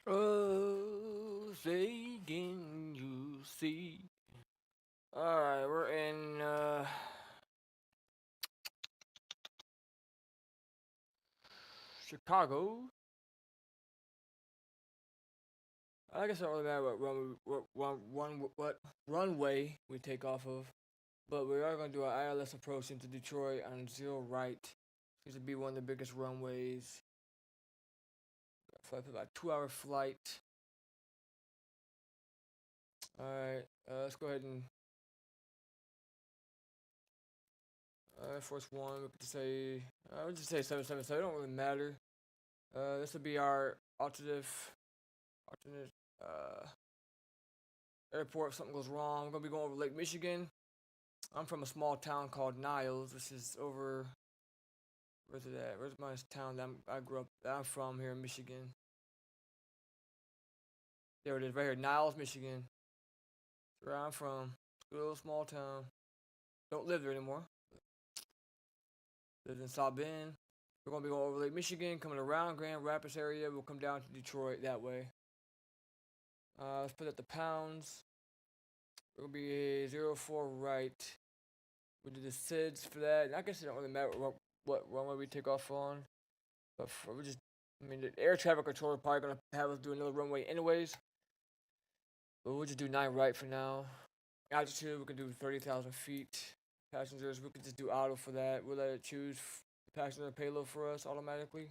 Oh, say can you see? Alright, we're in Chicago. I guess it don't really matter what runway we take off of, but we are gonna do an ILS approach into Detroit on zero right. Seems to be one of the biggest runways. Flight about 2 hour flight. Alright, let's go ahead and Air Force One. We could just say we'll just say 777. It don't really matter. This would be our alternate uh, airport if something goes wrong. We're gonna be going over Lake Michigan. I'm from a small town called Niles, which is over. Where's it at? Where's my town I grew up? That I'm from here in Michigan. There it is, right here, Niles, Michigan. That's where I'm from. Good little small town. Don't live there anymore. Live in South Bend. We're gonna be going over Lake Michigan, coming around Grand Rapids area. We'll come down to Detroit that way. Let's put up the pounds. It'll be 04 right. We did the SIDS for that. And I guess it don't really matter what runway we take off on. But we just, I mean, the air traffic controller probably gonna have us do another runway anyways. But we'll just do 9 right for now. Altitude, we can do 30,000 feet. Passengers, we can just do auto for that. We'll let it choose passenger and payload for us automatically.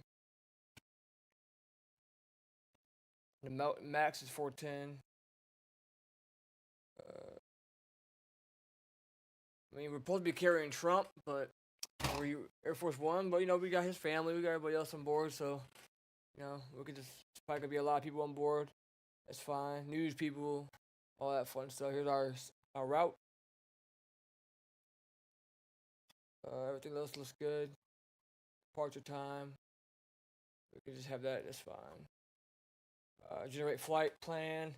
The max is 410. I mean, we're supposed to be carrying Trump, but we're Air Force One. But we got his family, we got everybody else on board, so we can just probably gonna be a lot of people on board. That's fine. News people, all that fun stuff. Here's our route. Everything else looks good. Departure time. We can just have that. That's fine. Generate flight plan.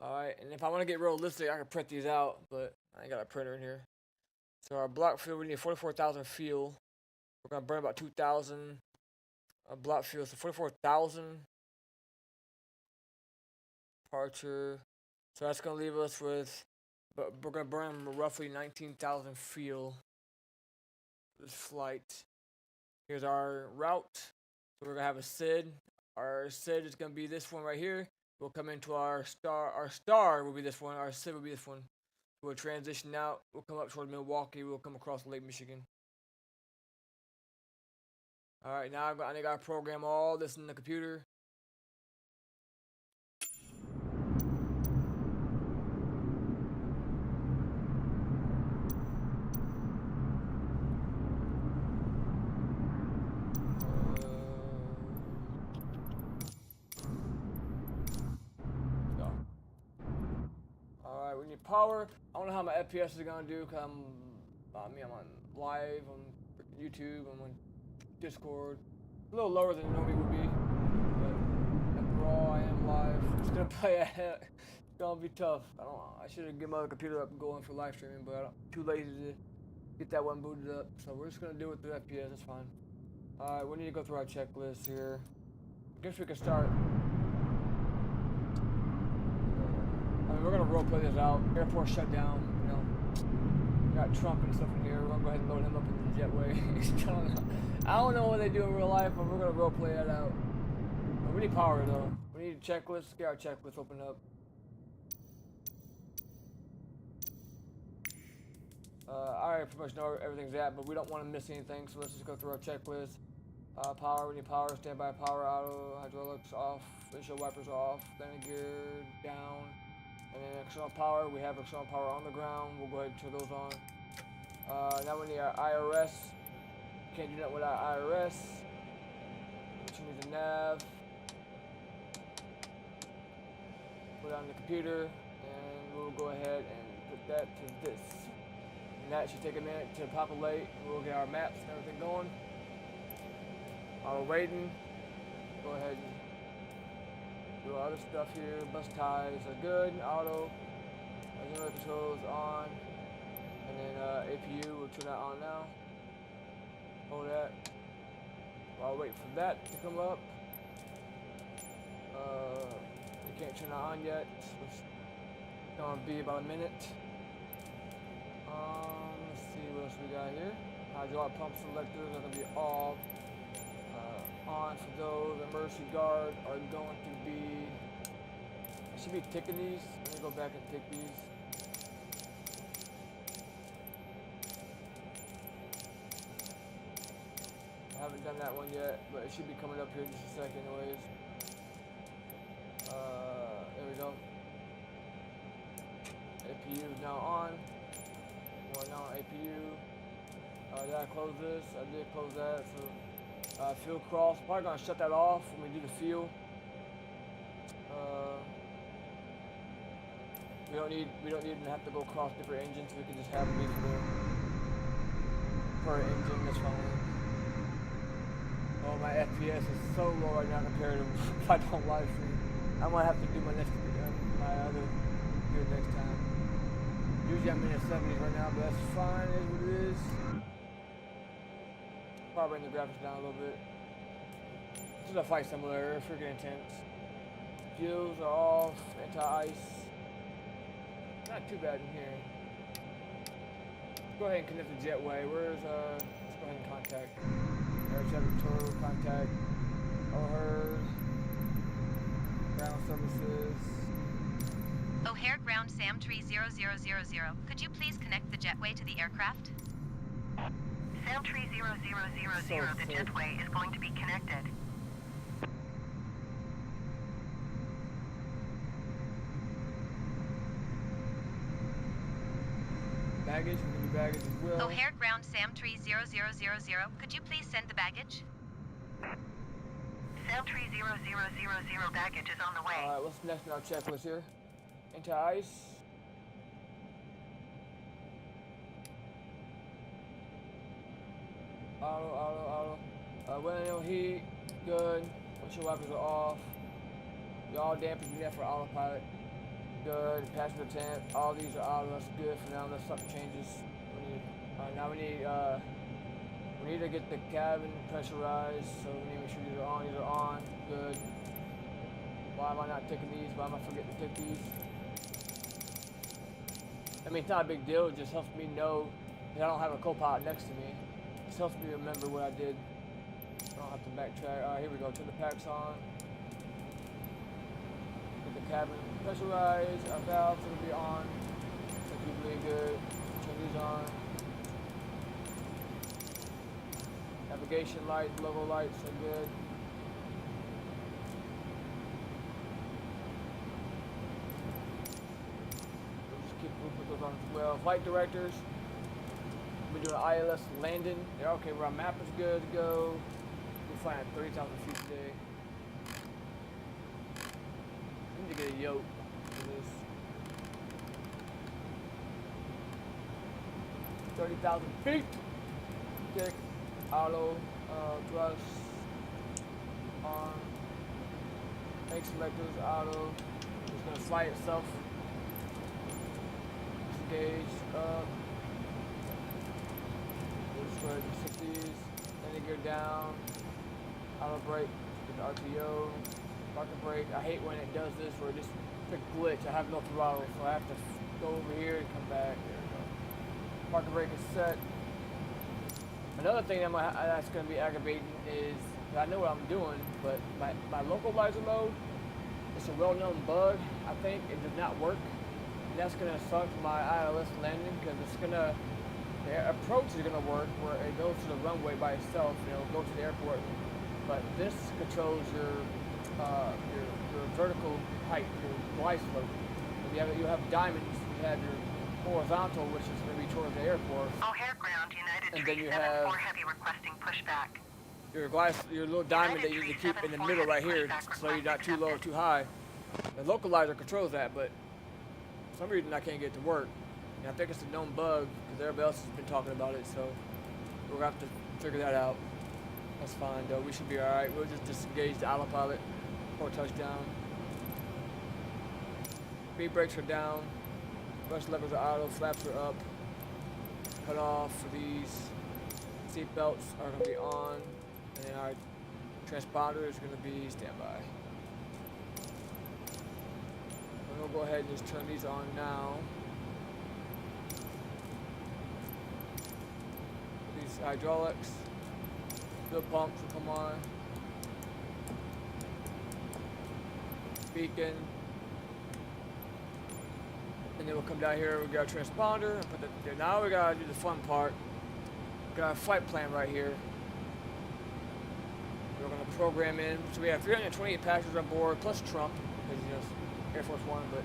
Alright, and if I want to get realistic, I can print these out, but I ain't got a printer in here. So our block fuel, we need 44,000 fuel. We're gonna burn about 2,000 block fuel, so 44,000 departure. So that's gonna leave us with, but we're gonna burn roughly 19,000 fuel for this flight. Here's our route. So we're gonna have a SID. Our SID is gonna be this one right here. We'll come into our star. Our star will be this one. Our SID will be this one. We'll transition out. We'll come up toward Milwaukee. We'll come across Lake Michigan. All right, now I gotta program all this in the computer. power. I don't know how my FPS is gonna do because I'm on live on YouTube, I'm on Discord. A little lower than it normally would be, but after all, I am live. I'm just gonna play at it. It's gonna be tough. I should have get my other computer up and going for live streaming, but I'm too lazy to get that one booted up. So we're just gonna do it through FPS. That's fine. All right, we need to go through our checklist here. I guess we can start. I mean, we're gonna role play this out. Airport shut down. You know, we got Trump and stuff in here. We're gonna go ahead and load him up in the jetway. I don't know what they do in real life, but we're gonna role play that out. But we need power though. We need a checklist. Get our checklist open up. I already pretty much know where everything's at, but we don't want to miss anything, so let's just go through our checklist. Power, we need power, standby power, auto, hydraulics off, windshield wipers off, landing gear down, and then external power, we have external power on the ground, we'll go ahead and turn those on. Now we need our IRS, can't do that without IRS, which needs a nav, put it on the computer, and we'll go ahead and put that to this. And that should take a minute to populate. We'll get our maps and everything going. While we're waiting, go ahead and do our other stuff here. Bus ties are good. Auto, generator controls on, and then APU. We'll turn that on now. Hold that. While we're waiting for that to come up. We can't turn that on yet. It's gonna be about a minute. Let's see what else we got here. Hydraulic pump selectors are going to be all on for those. Emergency guard are going to be, I should be ticking these. Let me go back and tick these. I haven't done that one yet, but it should be coming up here in just a second anyways. There we go. APU is now on. We're now on APU. Did I close this? I did close that. So fuel cross. Probably gonna shut that off when we do the fuel. We don't need to have to go across different engines. We can just have them be per engine. That's fine. Oh, my FPS is so low right now compared to if I don't live stream. I might have to do my other computer next time. Usually I'm in the 70s right now, but that's fine, it is what it is. Probably bring the graphics down a little bit. This is a fight simulator, freaking intense. Fuels are off, anti-ice. Not too bad in here. Let's go ahead and connect the jetway. Let's go ahead and contact. Air traffic control, contact. O'Hare. Ground services. O'Hare ground Sam Tree 0000. Could you please connect the jetway to the aircraft? Sam Tree 0000, the jetway is going to be connected. Baggage, we can do baggage as well. O'Hare ground Sam Tree 0000. Could you please send the baggage? Sam Tree 0000 baggage is on the way. Alright, what's next in our checklist here? Anti-ice. Auto. Window heat, good. Windshield wipers are off. Y'all dampers you have for autopilot. Good. Passenger tent, all these are auto, that's good for now unless something changes. Now we need to get the cabin pressurized, so we need to make sure these are on. These are on. Good. Why am I not ticking these? Why am I forgetting to tick these? I mean, it's not a big deal. It just helps me know that I don't have a co-pilot next to me. It just helps me remember what I did. I don't have to backtrack. Alright, here we go. Turn the packs on. Get the cabin pressurized. Our valves will be on. Looks really good. Turn these on. Navigation lights, logo lights are good. We'll put those on as well. Flight directors. We're doing ILS landing. They're okay. Our map is good to go. We're flying at 30,000 feet today. I need to get a yoke for this. 30,000 feet. Kick, auto, thrust, arm, make selectors, auto. It's gonna fly itself. Disengage, up. We'll just go ahead and set these. Landing gear down. Auto brake, get the RPO. Parking brake. I hate when it does this where it just it's a glitch. I have no throttle, so I have to go over here and come back. There we go. Parking brake is set. Another thing that's going to be aggravating is I know what I'm doing, but my localizer mode, it's a well-known bug. I think it does not work, and that's going to suck my ILS landing because it's going to the approach is going to work where it goes to the runway by itself, and it'll go to the airport. But this controls your vertical height, your glide slope. You have diamonds. You have your horizontal, which is going to be towards the airport. O'Hare ground, United And then 374 you have Heavy requesting pushback. your little diamond that you need to keep in the middle right here, so you're not too low or too high. The localizer controls that, but for some reason I can't get it to work. And I think it's a known bug because everybody else has been talking about it, so we're gonna have to figure that out. That's fine though. We should be all right. We'll just disengage the autopilot before touchdown. Speed brakes are down. Thrust levers are auto. Flaps are up. Cut off for these. Seat belts are going to be on, and then our transponder is going to be standby. I'm going to go ahead and just turn these on now. These hydraulics, fuel pumps will come on. Beacon. And then we'll come down here, we got our transponder, and put that there. Now we gotta do the fun part. Got our flight plan right here. We're gonna program in. So we have 328 passengers on board, plus Trump, because you know, it's Air Force One, but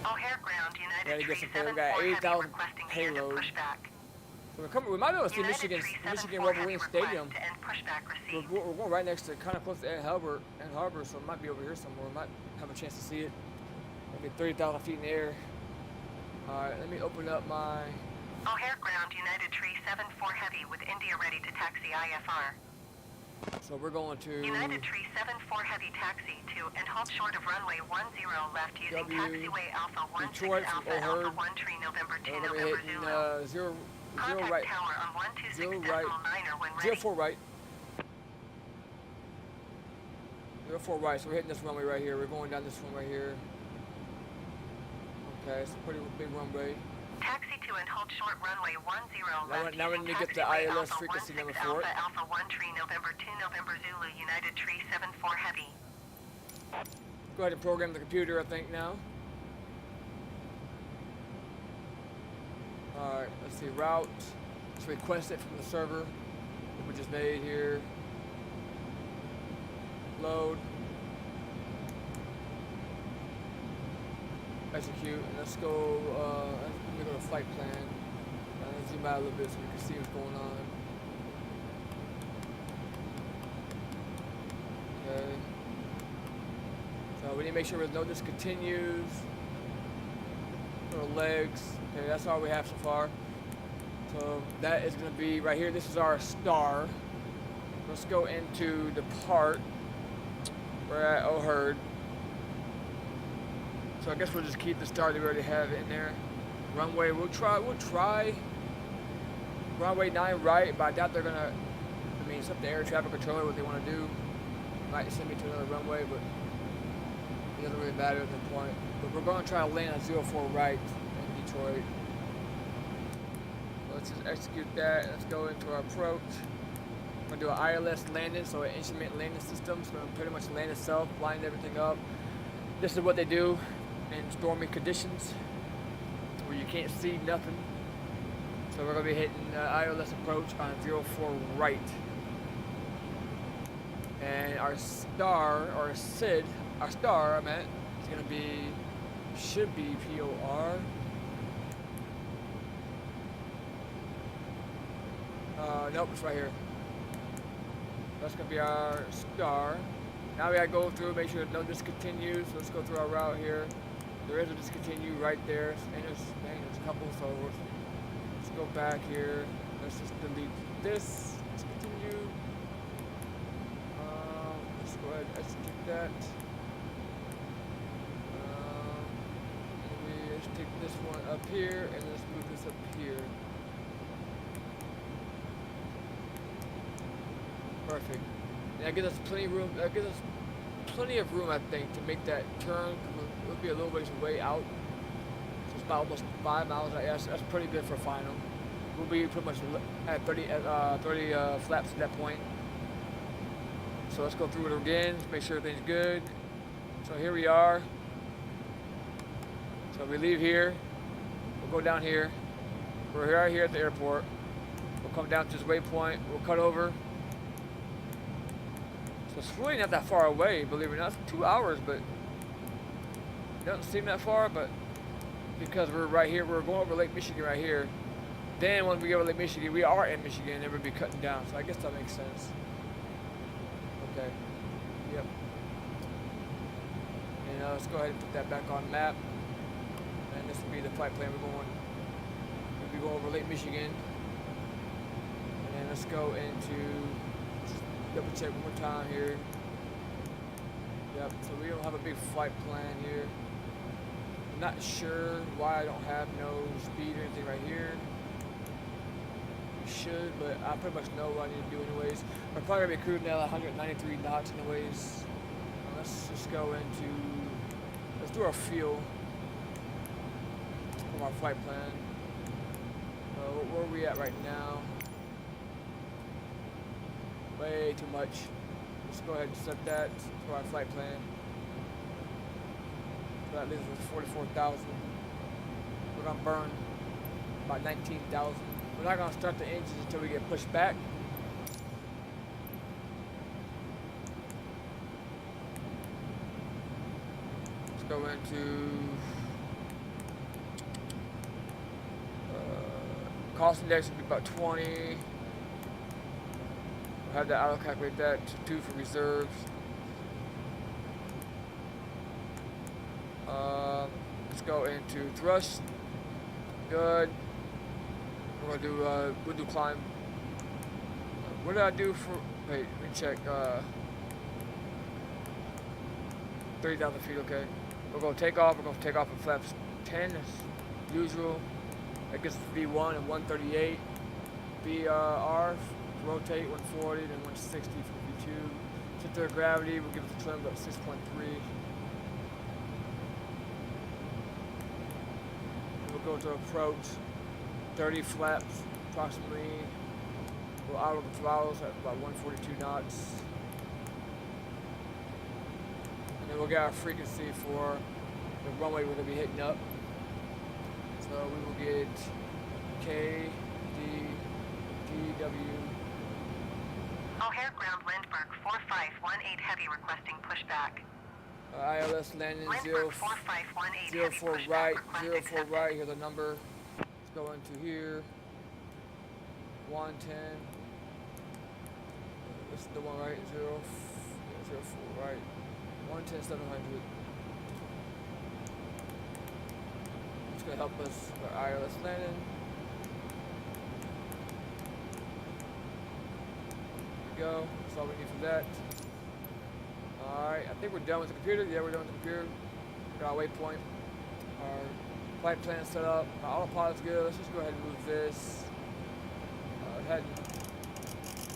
O'Hare ground, United ready to get some 374 we got Heavy 8,000 requesting the end of payload. pushback. So we might be able to see United Michigan 374 Wolverine Heavy Stadium. request to end pushback received. We're going right next to, kind of close to Ann Harbor, so it might be over here somewhere. We might have a chance to see it. Maybe 30,000 feet in the air. Alright, let me open up my... O'Hare ground, United 374 Heavy with India ready to taxi IFR. So we're going to... United 374 Heavy taxi to and hold short of runway 10 left using W, taxiway Alpha 16 Detroit, Alpha O'Hare. Alpha 1 Tree November 2 We're going to be November hitting Zulu. zero Contact right, tower on 126 zero decimal right, 9 when ready. 04 right. 04 right, so we're hitting this runway right here. We're going down this one right here. Okay, it's a pretty big runway. Taxi to and hold short runway 10 left Now we using need to get the taxiway ILS Alpha frequency 16 number for it. Alpha 1 Tree November 2 November Zulu United 374 Heavy. Go ahead and program the computer, I think, now. Alright, let's see, route. Let's request it from the server that we just made here. Load. Execute, and let's go, let me go to flight plan. Let's zoom out a little bit so we can see what's going on. Okay. So we need to make sure there's no discontinues. Little legs. Okay, that's all we have so far. So that is going to be right here. This is our star. Let's go into the part. We're at O'Hare. So I guess we'll just keep the star that we already have in there. Runway, we'll try runway 9 right, but I doubt they're gonna, I mean, it's up to air traffic controller what they want to do. Might send me to another runway, but it doesn't really matter at this point. But we're gonna try to land on 04 right in Detroit. So let's just execute that. Let's go into our approach. We're gonna do an ILS landing, so an instrument landing system. It's gonna pretty much land itself, line everything up. This is what they do in stormy conditions where you can't see nothing. So we're going to be hitting ILS approach on 04 right. And our star, or SID, our star, I meant, is going to be, should be POR. Nope, it's right here. That's going to be our star. Now we gotta go through, make sure no discontinues. So let's go through our route here. There is a discontinue right there, and there's a couple, so let's go back here. Let's just delete this. Let's continue. Let's go ahead and execute that. Maybe let's take this one up here and let's move this up here. Perfect. And that gives us plenty of room. That gives us plenty of room, I think, to make that turn. It'll be a little ways way out. So it's about almost 5 miles. That's pretty good for final. We'll be pretty much at 30 flaps at that point. So let's go through it again. Let's make sure everything's good. So here we are. So we leave here. We'll go down here. We're right here at the airport. We'll come down to this waypoint. We'll cut over. So it's really not that far away, believe it or not. It's 2 hours, but it doesn't seem that far. But because we're right here, we're going over Lake Michigan right here. Then once we go to Lake Michigan, we are in Michigan, and we'll be cutting down. So I guess that makes sense. Okay. Yep. And let's go ahead and put that back on map. And this will be the flight plan we're going. We'll be going over Lake Michigan. And then let's go into, double check one more time here. Yep, so we don't have a big flight plan here. I'm not sure why I don't have no speed or anything right here. We should, but I pretty much know what I need to do anyways. We're probably gonna be cruising at 193 knots anyways. Let's just go into, let's do our fuel from our flight plan. Where are we at right now? Way too much. Let's go ahead and set that for our flight plan. So that leaves us 44,000. We're gonna burn about 19,000. We're not gonna start the engines until we get pushed back. Let's go into cost index would be about 20. We'll have to auto calculate that to 2 for reserves. Let's go into thrust. Good. We're gonna do we'll do climb. What did I do for? Wait, let me check. 30,000 feet. Okay. We're gonna take off. We're gonna take off at flaps 10 as usual. That gets V1 and 138. VR rotate 140 and 160 for V2. Center of gravity will give us a trim about 6.3. We'll go to approach 30 flaps approximately. We'll auto the throttles at about 142 knots. And then we'll get our frequency for the runway we're going to be hitting up. So we will get K, D, D, W. O'Hare Ground Lindbergh 4518 Heavy requesting pushback. ILS landing Lindbergh 4518 04 Heavy right, pushback 04 accepted. right, here's the number. Let's go into here. 110. This is the one right, 04 right. 110 700. It's gonna help us with our ILS landing. There we go. That's all we need for that. Alright, I think we're done with the computer. Yeah, we're done with the computer. Got our waypoint. Our flight plan set up. Our autopilot's good. Let's just go ahead and move this. Head.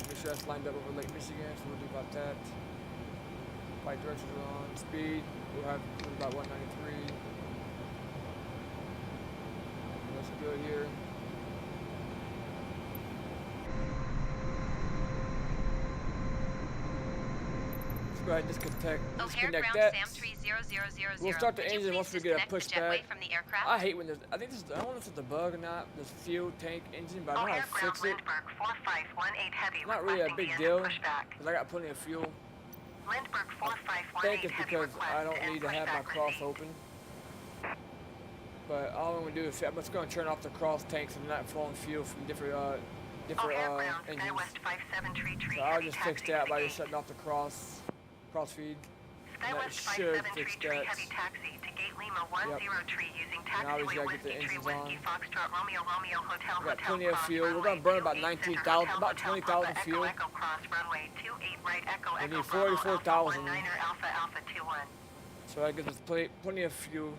Make sure that's lined up over Lake Michigan, so we'll do about that. Flight directions are on. Speed, we'll have about 193. That's good here. Let's go ahead and disconnect O'Hare that. Ground Sam 3000. We'll start the Could you engine please once we get a disconnect the jetway pushback. from the aircraft? I hate when there's, I don't know if it's a bug or not, this fuel tank engine, but I know O'Hare how to Ground fix it. Lindbergh 4518 Heavy Not really a requesting big the deal, engine pushback. because I got plenty of fuel. Lindbergh I think 4518 it's Heavy because request I don't and need to have my pushback cross received. open. But all I'm going to do is, I'm just going to turn off the cross tanks and not flowing fuel from different O'Hare Ground engines. SkyWest 57 Tree Tree So I'll Heavy just fix taxi that to by the just gate. shutting off the cross feed. And that SkyWest should 57 fix Tree Tree that. Heavy taxi to gate Lima Lima 10 tree using Now we just taxiway gotta get the Whiskey Tree engines Whiskey on. Foxtrot Romeo Romeo Hotel We got Hotel plenty of Cross fuel. We're runway gonna burn about 28 Center 19,000, Hotel about Hotel 20,000 Papa fuel. Echo Cross runway 28 right Echo We Echo need Bravo Alpha 44,000. 19 Alpha Alpha 21. So that gives us plenty of fuel.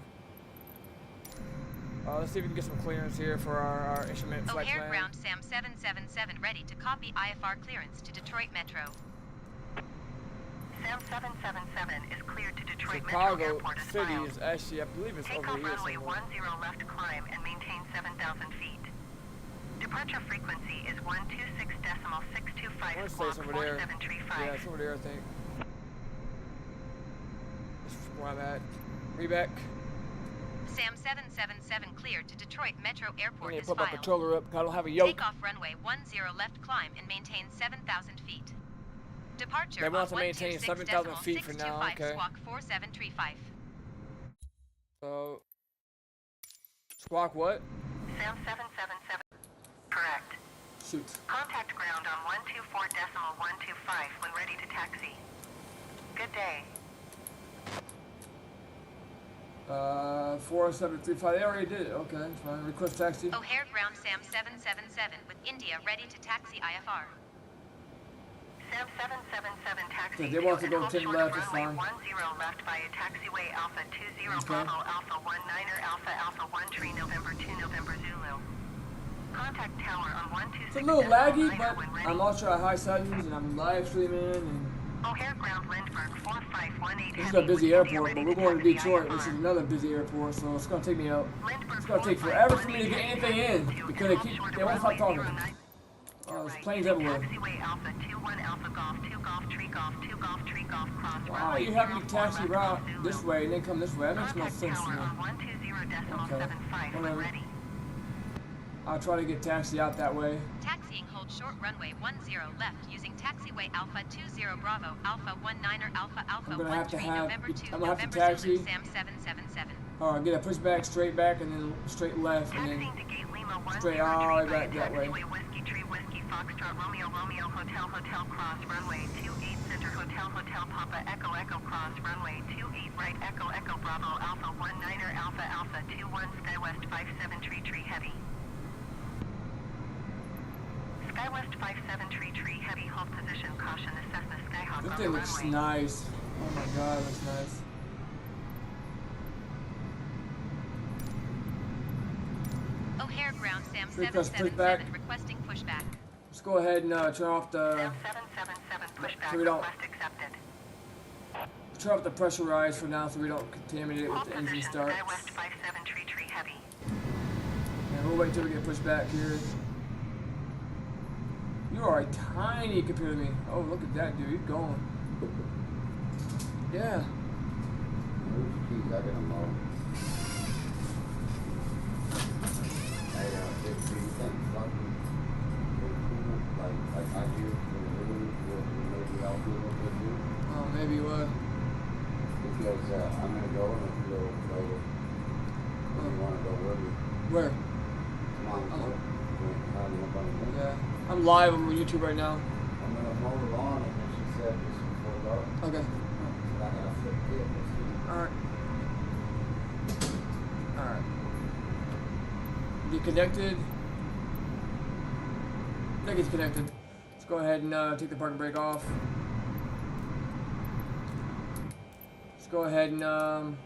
Let's see if we can get some clearance here for our instrument flight O'Hare plan. ground SAM 777 ready to copy IFR clearance to Detroit Metro. SAM 777 is cleared to Detroit Metro Chicago Airport as City filed. is actually, I believe it's Take over off here runway somewhere. 10 left climb and maintain 7,000 feet. Departure frequency is 126.625 I want to say it's squawk over there. 4735. Yeah, it's over there, I think. That's where I'm at. Reback. SAM 777 cleared to Detroit Metro I Airport need is to put my filed. controller up. I don't have a yoke. Take off runway 10 left climb and maintain 7,000 feet. Departure They want on us to maintain 7,000 feet for now, 126.625 okay. squawk 4735. So, squawk what? SAM 777. Correct. Shoot. Contact ground on 124.125 when ready to taxi. Good day. 4735. They already did it. Okay, fine. Request taxi. O'Hare ground SAM 777 with India ready to taxi IFR. SAM 777 taxi. Yeah, they want to go and 10 hold left, short it's runway fine. 10 left via taxiway Alpha 20 Okay. Bravo Alpha 19 Alpha Alpha 1 Tree November 2 November Zulu. Contact tower on 126. It's a little laggy, but I'm also at high settings and I'm live streaming. And O'Hare ground Lindbergh 4518 this is heavy a busy with India airport, ready but we're to going to taxi Detroit, which is IFR. another busy airport, so it's gonna take me out. Lindbergh It's gonna take forever for me to get 4518 anything in because they won't stop talking. There's planes everywhere. Taxiway Alpha 21 Alpha Golf 2 Golf Tree Golf 2 Golf Tree Golf Cross Why runway you have me 04 taxi left route Zulu. this way and then come this way? That makes no Contact sense to tower me. on 120.75 when Whatever. ready. I'll try to get taxi out that way. Taxiing hold short runway 10 left using taxiway Alpha 20 Bravo Alpha 19 Alpha Alpha I'm gonna 1 have to Tree have- November 2 I'm gonna have to November taxi. Zulu SAM 777. Alright, get a pushback, straight back, and then straight left, and then Taxiing to Gate Lima 10 straight all the way tree back via that way. taxiway Whiskey Tree Whiskey Foxtrot Romeo Romeo Hotel Hotel Cross runway 28 Center Hotel Hotel Papa Echo Echo Cross runway 28 right Echo Echo Bravo Alpha 19 Alpha Alpha 21 SkyWest 57 Tree Heavy. SkyWest 57 Tree Heavy hold position caution the Cessna Skyhawk This on thing the looks runway. nice. Oh my god, it looks nice. O'Hare ground SAM Request 777 pushback. requesting pushback. Let's go ahead and turn off the SAM 777 pushback so we don't- request accepted. pressurize for now so we don't contaminate it with Hold the engine position start. SkyWest 57 Tree Heavy. And we'll wait until we get pushed back here. You are tiny compared to me. Oh, look at that dude. He's going. Yeah. Where's the keys? I got them all. Hey, if you think something is cool, like I do for the room, maybe I'll do a little bit here. Oh, maybe what? Because I'm gonna go and if you go later. If you wanna go with me, Where? come on, Oh. go. Have you up on the list? Yeah. I'm live on YouTube right now. I'm gonna mow the lawn and then she said just before dark. Okay. So I gotta flip it. Let's see. Alright. Alright. Get connected. I think it's connected. Let's go ahead and take the parking brake off. Let's go ahead and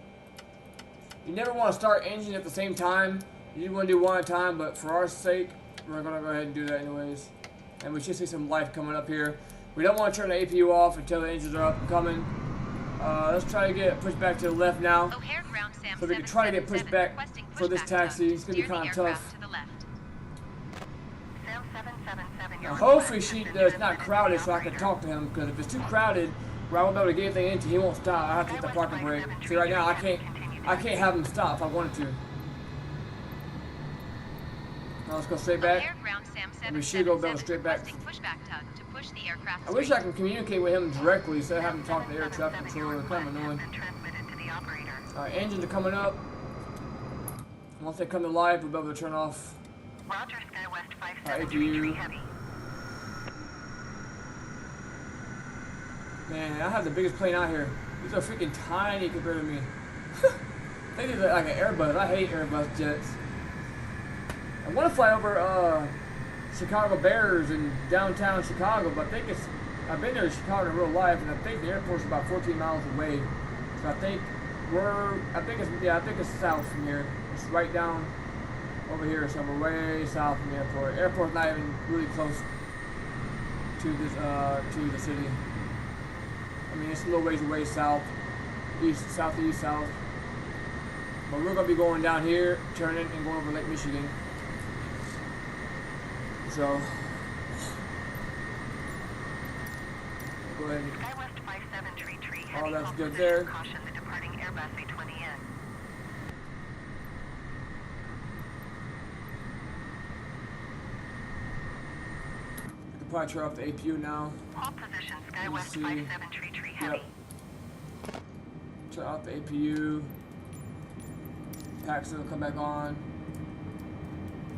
you never want to start engine at the same time. You want to do one at a time, but for our sake, we're gonna go ahead and do that anyways. And we should see some life coming up here. We don't want to turn the APU off until the engines are up and coming. Let's try to get pushed back to the left now. O'Hare ground SAM So we can try to get pushed 777 back requesting for this pushback taxi. tug. It's gonna be Steer the kinda aircraft tough. to the left. SAM 777 Now, your hopefully request has been it's not transmitted to crowded the so I can operator. talk to him, because if it's too crowded where I won't be able to get anything into, he won't stop. I have to hit the parking brake. See, right now I can't have him stop if I wanted to. Now let's go straight back. O'Hare ground SAM And we should go 777 straight back. requesting pushback tug to push the aircraft I wish straight. I could communicate with him directly instead of having to talk to the air traffic controller. It's kind of annoying. Been transmitted to the operator. Alright, engines are coming up. Once they come to life, we'll be able to turn off. Roger, SkyWest APU. 57 Tree Heavy. Man, I have the biggest plane out here. These are freaking tiny compared to me. think it's like an Airbus. I hate Airbus jets. I want to fly over Chicago Bears in downtown Chicago, but I think it's, I've been there in Chicago in real life, and I think the airport's about 14 miles away. So I think it's south from here. It's right down over here somewhere, way south from the airport. Airport's not even really close to this to the city. I mean, it's a little ways away south, east, southeast, south. But we're gonna be going down here, turning and going over Lake Michigan. So go ahead. SkyWest 57 tree. Oh, Heavy that's hold good position. there. Caution the departing Airbus A20N. I can probably turn off the APU now. Hold position. Let me SkyWest see. 57 tree. Heavy. Yep. Turn off the APU. Packs will come back on.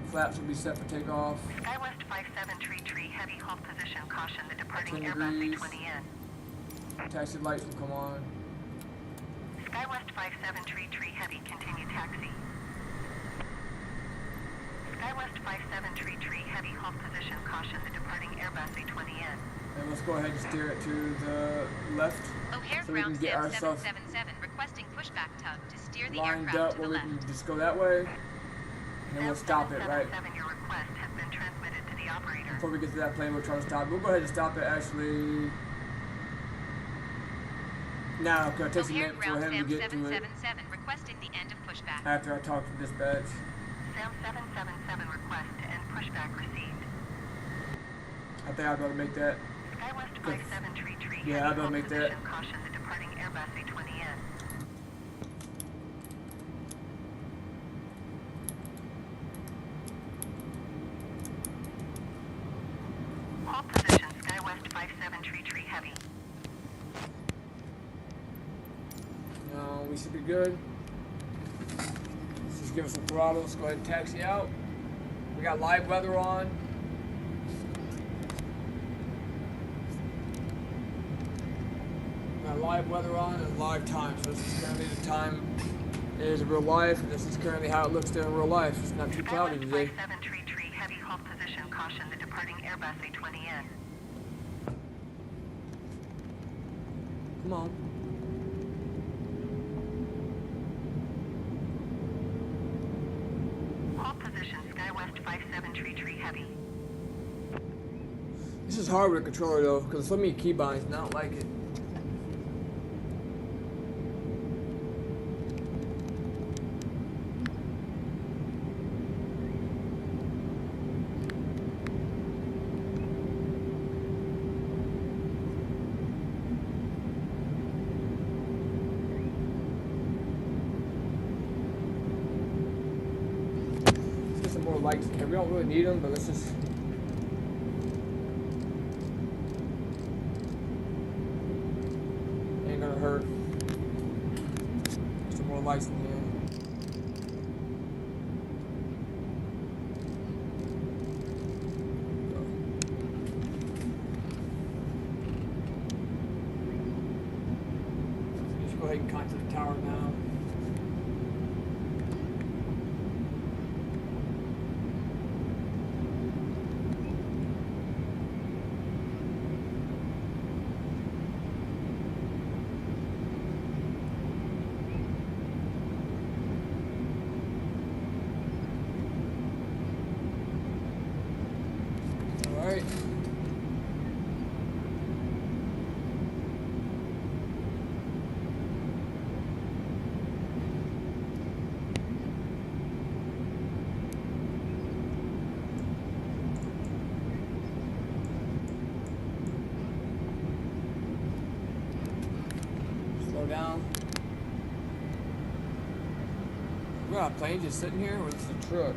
Flaps will be set for takeoff. SkyWest 57 tree. Heavy hold position. Caution the departing 10 Airbus degrees. A20N. Taxi lights will come on. SkyWest 57 tree. Heavy. Continue taxi. SkyWest 57 tree. Heavy hold position. Caution the departing Airbus A20N. And let's go ahead and steer it to the left O'Hare so we can ground get Sam ourselves 777 requesting pushback tug to steer the lined aircraft up to the where we left. can just go that way. And then we'll stop it, right? 777, your request has been transmitted to the operator. Before we get to that plane, we'll try to stop. We'll go ahead and stop it actually now, because it takes a O'Hare minute for ground him to Sam get to it 777 requesting the end of pushback. after I talk to dispatch. SAM 777 request to end pushback received. I think I'll be able to make that. SkyWest 57 tree. Yeah, I'll be able to make that. Caution the departing Airbus A20N. Hold position. SkyWest 57 tree. Heavy. No, we should be good. Let's just give us some throttle. Let's go ahead and taxi out. We got live weather on. Got live weather on and live time. So this is currently the time is real life, and this is currently how it looks there in real life. It's not too cloudy SkyWest today. 57 tree. Heavy hold position. Caution the departing Airbus A20N. Come on. Hold position. SkyWest 57 tree. Heavy. This is hard with a controller though, because so many keybinds, and I don't like it. Let's get some more lights in here. We don't really need them, but let's just. Ain't gonna hurt. Some more lights in here. Just go ahead and contact the tower now. Alright. Slow down. We got a plane just sitting here, or is this a truck?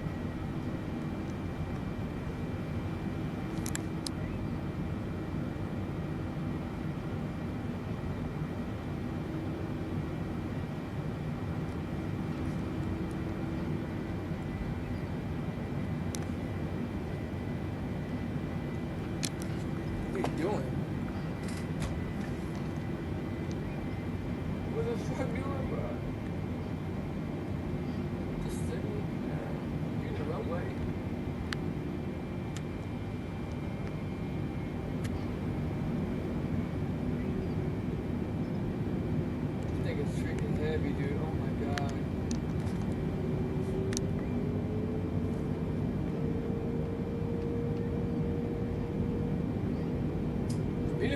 What are you doing? What the fuck doing, bro?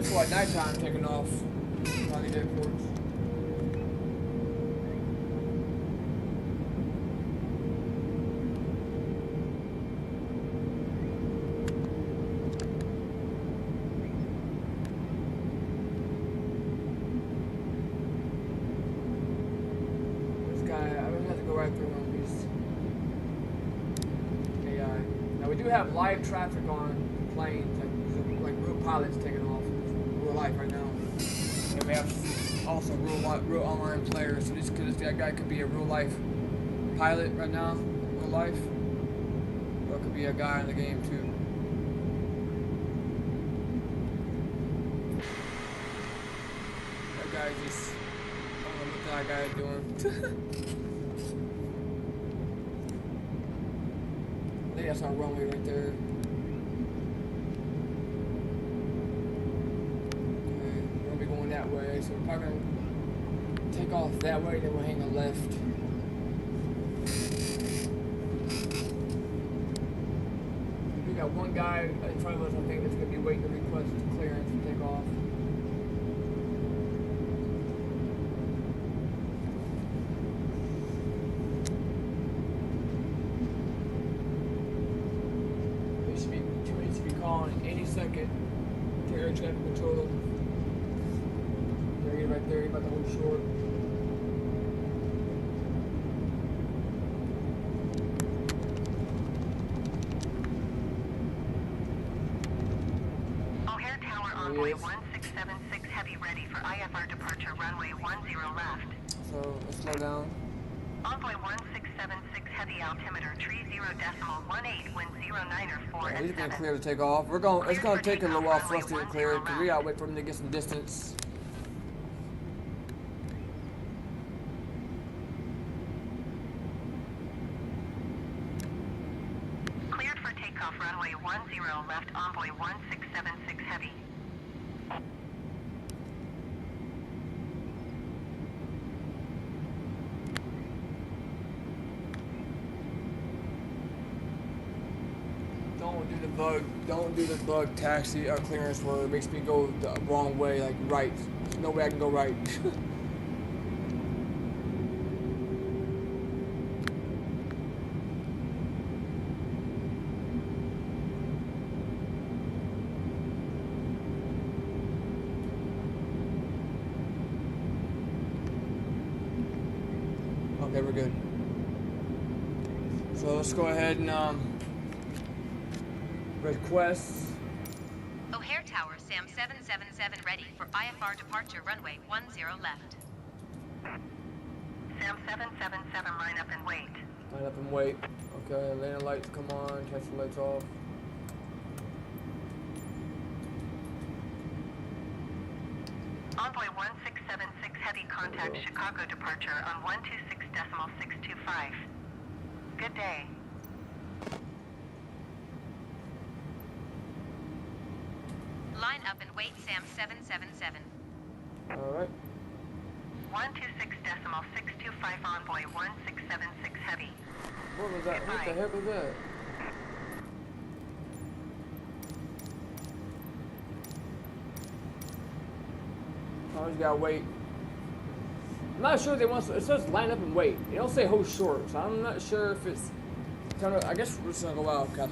beautiful at nighttime taking off on these airports. This guy, I really have to go right through him. He's AI. Now we do have live traffic on planes, like real pilots taking off in real life right now. And we have also real online players. So this guy could be a real life pilot right now, real life. Or it could be a guy in the game too. That guy just, I don't know what that guy is doing. I think that's our runway right there. Going that way, so we're probably gonna take off that way, then we'll hang a left. We got one guy in front of us, I think, that's gonna be waiting to request clearance to take off. He should be calling any second to air traffic control. Right there, you're about to hold short. O'Hare Tower Envoy 1676 Heavy ready for IFR departure runway 10 left. So let's slow down. Envoy 1676 Heavy altimeter 30.18 wind 09 Yeah, he's getting clear to take off. It's gonna take a little while for us to get cleared because we gotta wait for him to get some distance. Runway 10 left, Envoy 1676 Heavy. Don't do the bug taxi or clearance where it makes me go the wrong way, like right. There's no way I can go right. Okay, we're good. So let's go ahead and request. O'Hare Tower, Sam 777 ready for IFR departure runway 10 left. Sam 777 line up and wait. Line up and wait. Okay, landing lights come on, catch the lights off. Envoy 1676 Heavy contact Chicago departure on 126.625. Good day. Line up and wait, Sam 777. Alright. 126.625 Envoy 1676 Heavy. What was that? What the heck was that? I just gotta wait. I'm not sure if they want. It says line up and wait. They don't say hold short, so I'm not sure if it's. I guess we're just gonna go out. It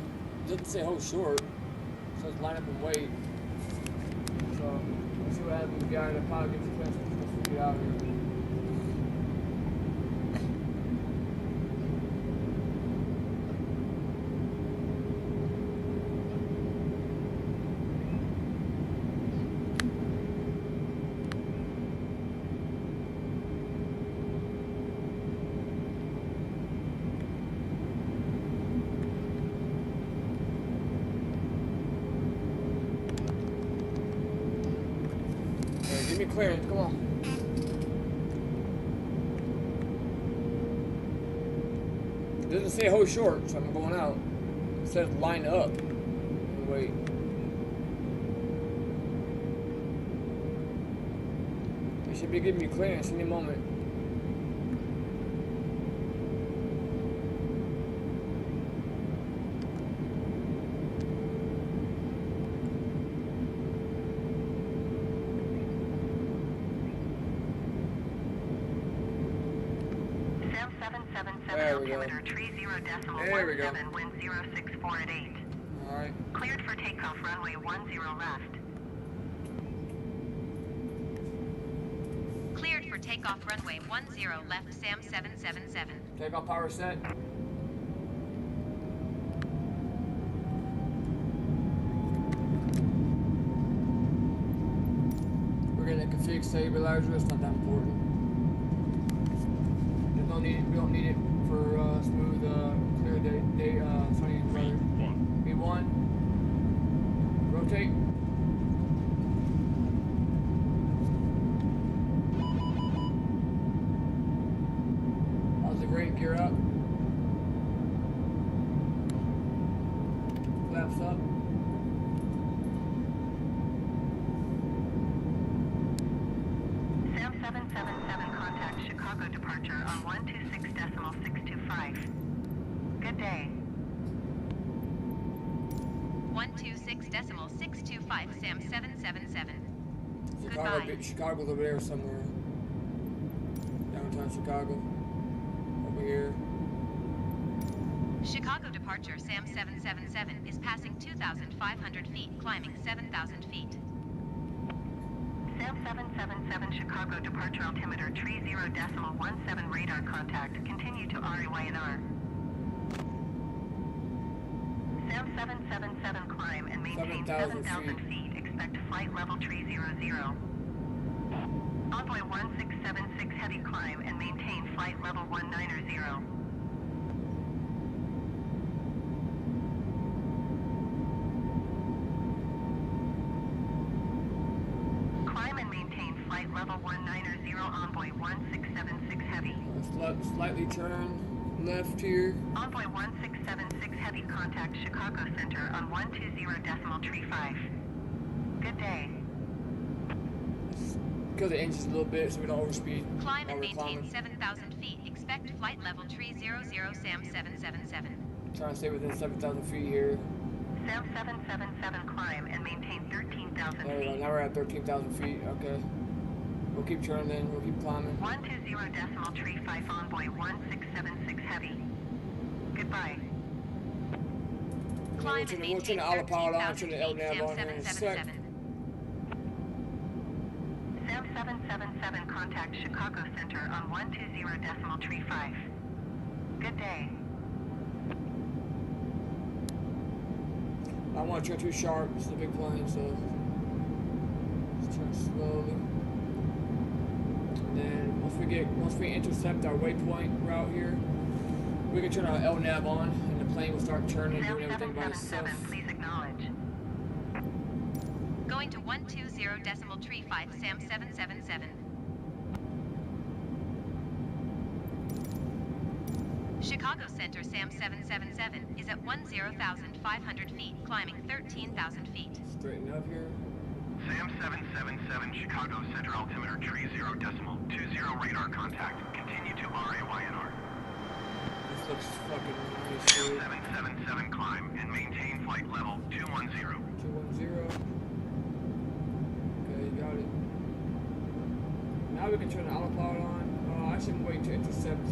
doesn't say hold short. It says line up and wait. So let's see what happens. The guy that probably gets the clearance to get out here. Give me clearance, come on. It doesn't say hold short, so I'm going out. It says line up. Wait. It should be giving me clearance any moment. There we go. altimeter 30.17, There we go. wind 064 at 8. Alright. Cleared for takeoff, runway 10 left. Cleared for takeoff runway 10 left SAM 777. Takeoff power set. We're gonna config stabilizer, it's not that important. We don't need it for smooth clear day sunny weather. V1. Rotate. How's the great gear up? Flaps up. SAM 777 contact Chicago departure on 126.625. Good day. 126.625 SAM 777. Chicago, Chicago's over there somewhere. Downtown Chicago. Over here. Chicago departure SAM 777 is passing 2,500 feet, climbing 7,000 feet. SAM 777 Chicago departure altimeter 30.17 radar contact. Continue to RAYNR. SAM 777 climb and maintain 7,000 feet. Expect flight level 300. Envoy 1676 heavy climb and maintain flight level 190. Climb and maintain flight level 190, Envoy 1676 heavy. Slightly turn left here. Envoy 1676 heavy contact Chicago Center on 120.35. Good day. Kill the engines a little bit so we don't overspeed. Climb and while we're maintain climbing. 7,000 feet. Expect flight level 300 SAM 777. Trying to stay within 7,000 feet here. SAM 777 climb and maintain 13,000 There we go. feet. Now we're at 13,000 feet. Okay. We'll keep turning then. We'll keep climbing. 120.35 Envoy 1676 heavy. Goodbye. Climb and We'll maintain turn the autopilot on, 13,000 turn the feet LNAV SAM on here in a sec. 777. SAM 777 contact Chicago Center on 120.35. Good day. I don't want to turn too sharp. It's a big plane, so let's turn slowly. And then once we intercept our waypoint route here, we can turn our LNAV on, and the plane will start turning and SAM doing everything by itself. 777, please acknowledge. Going to 120.35 SAM 777. Chicago Center SAM 777 is at 10,500 feet, climbing 13,000 feet. Straighten up here. SAM 777 Chicago Center altimeter 30.20 radar contact. Continue to RAYNR. This looks fucking nice, SAM dude. 777 climb and maintain flight level 210. 210. Okay, you got it. Now we can turn the autopilot on. Actually, I'm waiting to intercept.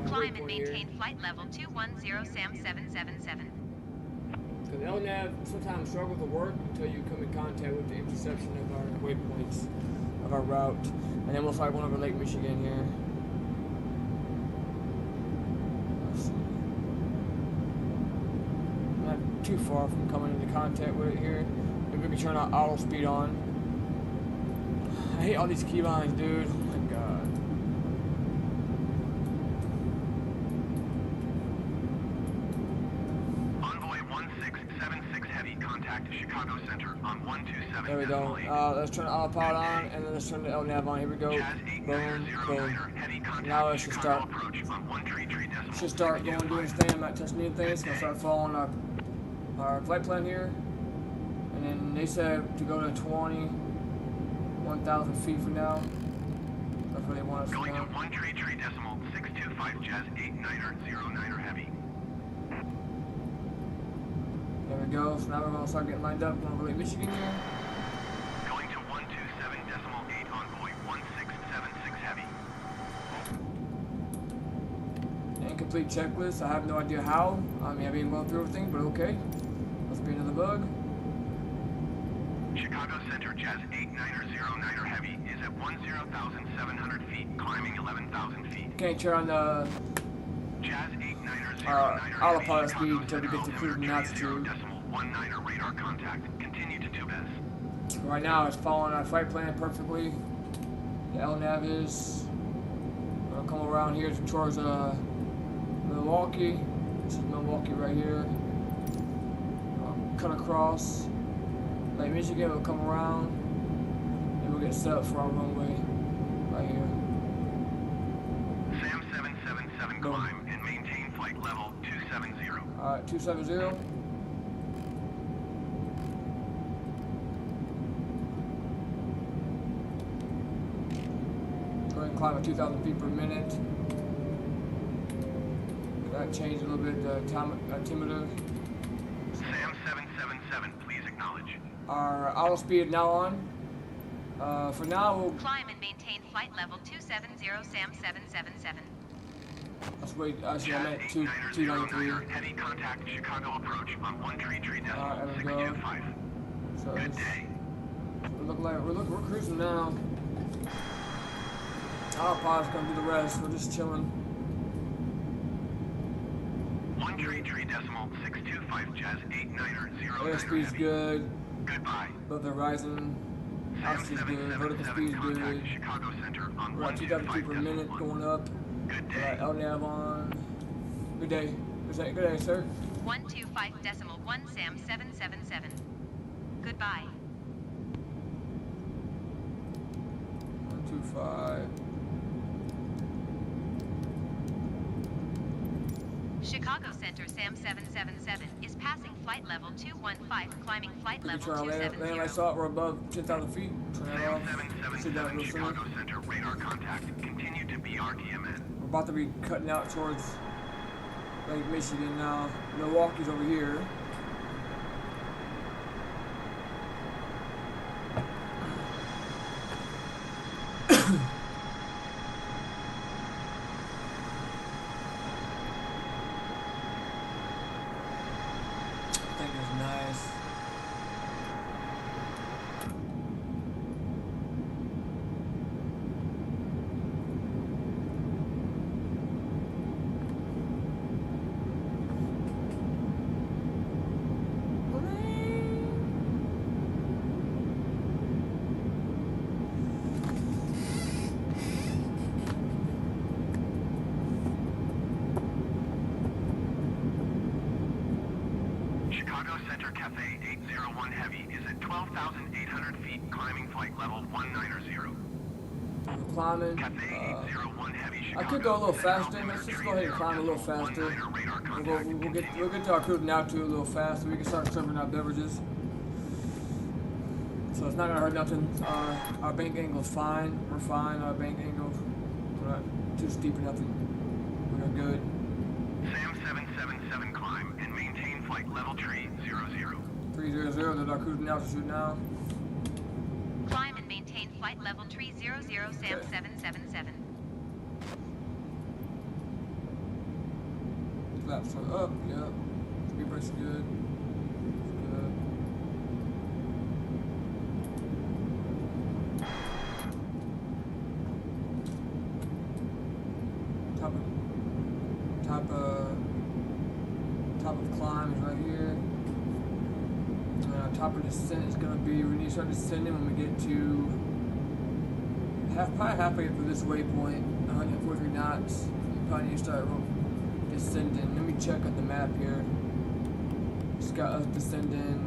Climb and waypoint here. maintain flight level 210 SAM 777. Because LNAV sometimes struggles to work until you come in contact with the intersection of our waypoints of our route. And then we'll fly one over Lake Michigan here. Let's see. Not too far from coming into contact with it here. Maybe we can turn our auto speed on. I hate all these keybinds, dude. Oh my god. Envoy 1676 heavy contact Chicago Center on 127. There we go. Let's turn the autopilot on, and then let's turn the LNAV on. Here we go. Jazz Boom, boom. 8909 heavy contact Now it should Chicago start. approach on 133.625. Should start going doing its thing. I'm not touching anything. It's gonna start following our flight plan here. And then they said to go to 21,000 feet for now. That's where they want us to Going to go. 133.625 Jazz 8909 heavy. There we go. So now we're gonna start getting lined up on Lake Michigan here. Going to 127.8 Envoy 1676 heavy. complete checklist. I have no idea how. I mean, I've been going through everything, but okay. Must be another bug. Chicago Center, Jazz 8909er Heavy is at 10,700 feet, climbing 11,000 feet. Can't turn on the Jazz 8909er autopilot Heavy, speed until we get to cruising altitude. 30.19er radar contact. Continue to Tubes. Right now, it's following our flight plan perfectly. The LNAV is gonna come around here towards Milwaukee. This is Milwaukee right here. Cut across Lake Michigan. We'll come around and we'll get set up for our runway right here. SAM 777 climb and maintain flight level 270. Alright, 270. Go ahead and climb at 2,000 feet per minute. That changed a little bit the altimeter. SAM 777, please acknowledge. Our auto speed now on. For now, we'll Climb and maintain flight level 270 SAM 777. let's wait. Actually, I Jazz meant 293. 8909er Heavy contact Chicago approach on 13 decimal There we go. 625. So Good it's, day. we're cruising now. Autopilot's gonna do the rest. We're just chilling. 13 decimal 625 Jazz 8909er Airspeed's Heavy. good. Goodbye. Above the horizon. SAM Altitude's good. Vertical speed's 777 contact good. Chicago Center on We're at 2,000 feet per minute 125.1. going up. Good day. LNAV on. Good day. Good day, sir. 125 decimal 1 SAM 777. Goodbye. 125. Chicago Center SAM 777 is passing flight level 215, climbing flight We can level try to land 270. lights out. We're above 10,000 feet. Turn that SAM off. Sit down 777 real soon. Chicago Center radar contact. Continue to BRTMN. We're about to be cutting out towards Lake Michigan now. Milwaukee's over here. I think it's nice. Chicago Center Cafe 801 Heavy is at 12,800 feet, climbing flight level 190. We're climbing. Cafe 801 Heavy, Chicago. I could go a little Center faster. Let's just go altimeter ahead and climb a little 30.19 faster. radar We'll contact. get to our cruising altitude a little faster. We can start serving our beverages. So it's not gonna hurt nothing. Our bank angle's fine. We're fine. Our bank angle, we're not too steep or nothing. We're good. SAM 777 climb and maintain flight level 300. 300. That's our cruising altitude now. Climb and maintain flight level 300 SAM 777. Flaps are up. Yep. Speed brake's good. Good. Top of climb is right here. Top of descent is gonna be, we need to start descending when we get to probably halfway through this waypoint, 143 knots. You probably need to start descending. Let me check on the map here. It's got us descending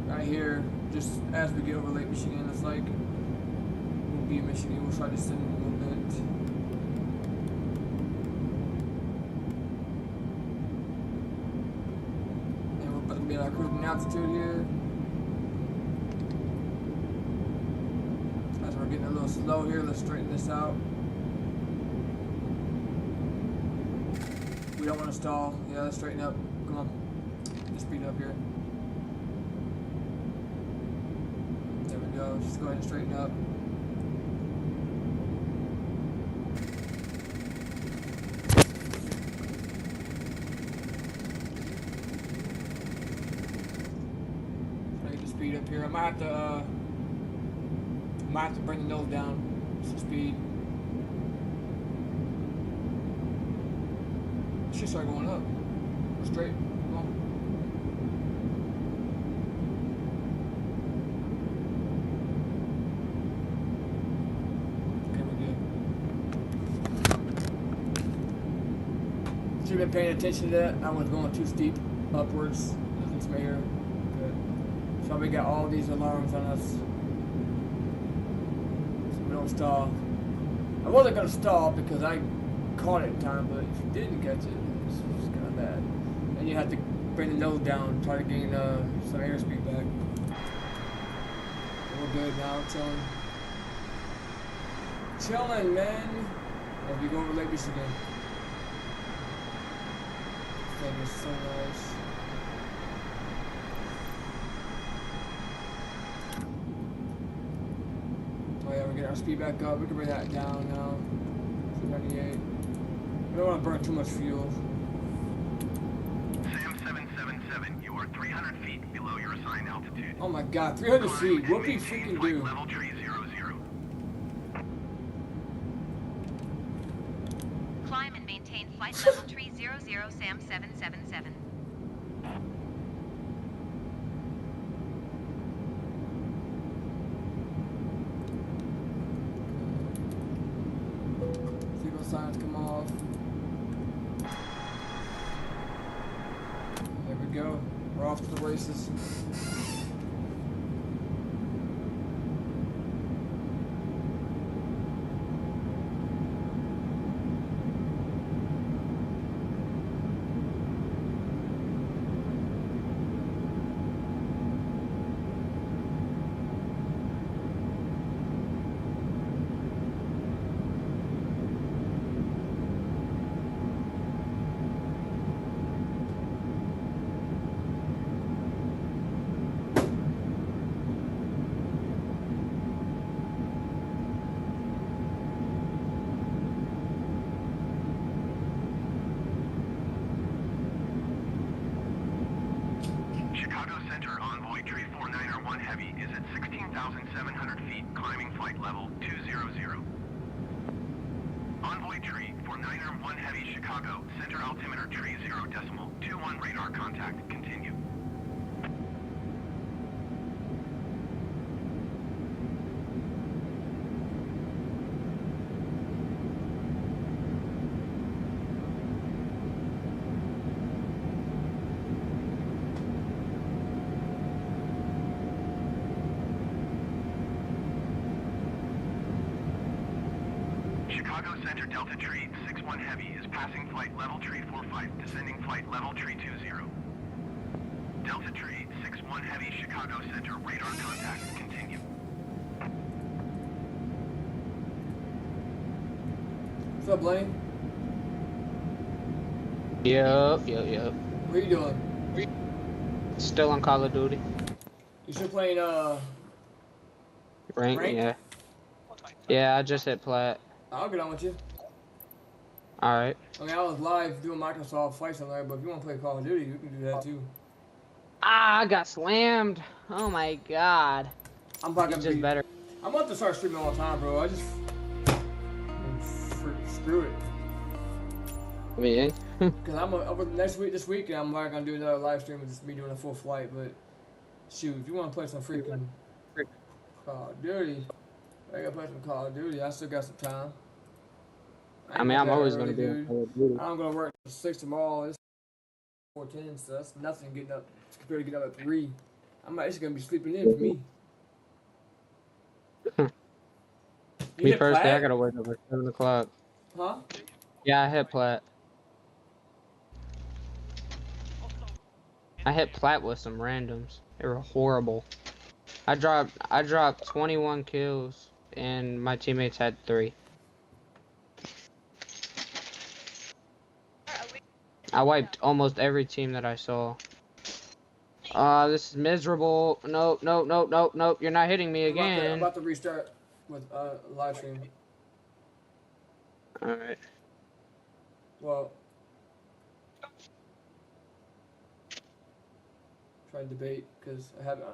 right here, just as we get over Lake Michigan. It's like we'll be in Michigan. We'll try descending a little bit. And we're about to be at our cruising altitude here. As we're getting a little slow here, let's straighten this out. We don't want to stall. Yeah, let's straighten up. Come on. Just speed up here. There we go. Just go ahead and straighten up. up here. I might have to bring the nose down some speed. It should start going up. Go straight. Come on. Okay, we're good. Should have been paying attention to that. I was going too steep upwards. Losing some air. Good. So we got all these alarms on us. So we don't stall. I wasn't gonna stall because I caught it in time, but if you didn't catch it, it's kind of bad. And you have to bring the nose down, try to gain some airspeed back. We're good now, chilling. Chilling, man. As we go over Lake Michigan. That is so nice. Oh yeah, we're getting our speed back up. We can bring that down now. 298. We don't want to burn too much fuel. Sam 777, you are 300 feet below your assigned altitude. Oh my god, 300 feet. What do you Maintain freaking flight do? level tree 00. Climb and maintain flight level tree 00 Sam 777. Signal signs come off. There we go. We're off to the races. Chicago Center Envoy Tree 491 Heavy is at 16,700 feet, climbing flight level 200. Envoy Tree 491 Heavy Chicago, center altimeter tree 0.21 radar contact, continue. Chicago Center Delta Tree 61 Heavy is passing flight level tree 45, descending flight level tree 20. Delta Tree 61 Heavy Chicago Center radar contact, continue. What's up, Blaine? Yup. What are you doing? Still on Call of Duty. You still playing, Rank? Rank? Yeah. Yeah, I just hit plat. I'll get on with you. Alright. I mean, I was live doing Microsoft Flight Simulator, but if you want to play Call of Duty, you can do that too. Ah, I got slammed. Oh my god. I'm probably It's gonna just be better. I'm about to start streaming all the time, bro. I mean, screw it. I mean, Cause over this week, I'm like gonna do another live stream with just me doing a full flight. But shoot, if you want to play some freaking Call of Duty, I gotta play some Call of Duty. I still got some time. I mean, I'm always gonna be on dude. Call of Duty. I'm gonna work till 6 tomorrow. It's 4:10, so that's nothing getting up compared to getting up at 3. It's gonna be sleeping in for me. You Me hit personally, plat? I gotta wake up at 7 o'clock. Huh? Yeah, I hit plat. I hit plat with some randoms. They were horrible. I dropped 21 kills, and my teammates had 3. I wiped almost every team that I saw. This is miserable. Nope. You're not hitting me I'm again. about to restart with live stream. Alright. Well, try to debate because I haven't.